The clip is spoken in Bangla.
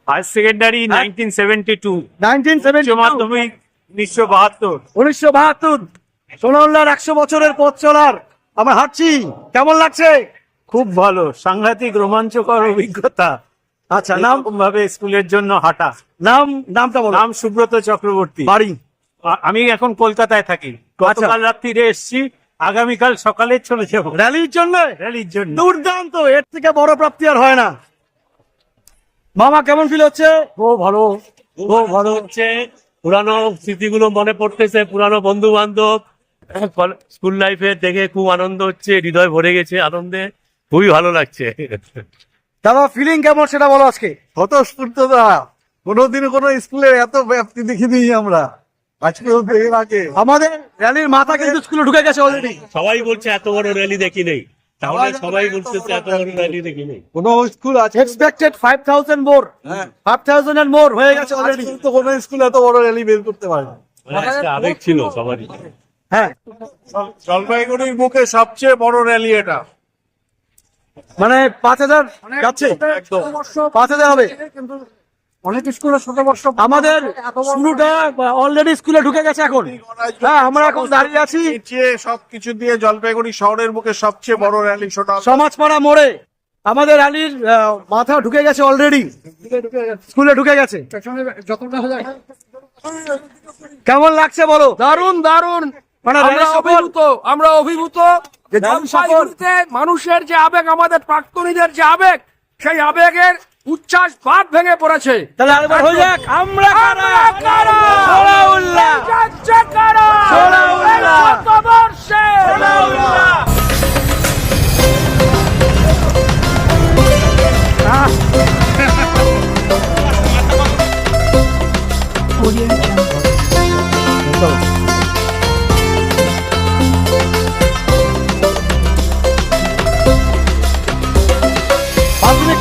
হায়ার সেকেন্ডারি 1972, 1972 উচ্চ মাধ্যমিক 1972। 1972 সোনাউল্লাহর 100 বছরের পথ চলার আমরা হাঁটছি, কেমন লাগছে? খুব ভালো, সাংঘাতিক রোমাঞ্চকর অভিজ্ঞতা। আচ্ছা, নাম ভাবে স্কুলের জন্য হাঁটা। নামটা বলো। নাম সুব্রত চক্রবর্তী। বাড়ি? আমি এখন কলকাতায় থাকি। গতকাল রাত্রিরে এসেছি, আগামীকাল সকালে চলে যাব র্যালির জন্য। র্যালির জন্য। দুর্দান্ত, এর থেকে বড় প্রাপ্তি আর হয় না। মামা কেমন ফিল হচ্ছে? খুব ভালো হচ্ছে। পুরানো স্মৃতিগুলো মনে পড়তেছে, পুরানো বন্ধু বান্ধব, স্কুল লাইফের দেখে খুব আনন্দ হচ্ছে, হৃদয় ভরে গেছে আনন্দে, খুবই ভালো লাগছে। দাদা ফিলিং কেমন সেটা বলো আজকে। স্বতঃস্ফূর্ততা, কোনোদিন কোনো স্কুলের এত ব্যাপ্তি দেখিনি আমরা আজকেও এর আগে। আমাদের র্যালির মাথা কিন্তু স্কুলে ঢুকে গেছে অলরেডি। সবাই বলছে এত বড় র্যালি দেখি নেই, তাহলে সবাই বলছে এত বড় র্যালি দেখি নেই। কোনো স্কুল আছে এক্সপেক্টেড 5000 মোর, 5000 এন্ড মোর হয়ে গেছে অলরেডি। তো কোনো স্কুল এত বড় র্যালি বের করতে পারে না। মানে একটা আবেগ ছিল সবারই। হ্যাঁ, জলপাইগুড়ির বুকে সবচেয়ে বড় র্যালি এটা। মানে 5000 যাচ্ছে, 5000 হবে। অনেক স্কুলের শতবর্ষ আমাদের শুরুটা অলরেডি স্কুলে ঢুকে গেছে এখন। হ্যাঁ, আমরা এখন দাঁড়িয়ে আছি সবকিছু দিয়ে জলপাইগুড়ি শহরের বুকে সবচেয়ে বড় র্যালি সেটা সমাজপাড়া মোড়ে। আমাদের র্যালির মাথা ঢুকে গেছে অলরেডি, স্কুলে ঢুকে গেছে। কেমন লাগছে বলো? দারুণ দারুণ, মানে আমরা অভিভূত যে জলপাইগুড়িতে মানুষের যে আবেগ, আমাদের প্রাক্তনীদের যে আবেগ, সেই আবেগের উচ্ছ্বাস বাঁধ ভেঙে পড়েছে। তাহলে আরেকবার হয়ে যাক, আমরা কারা? কারা? সোনাউল্লাহ। এই রাজ্যে কারা? সোনাউল্লাহ। এই শতবর্ষে সোনাউল্লাহ।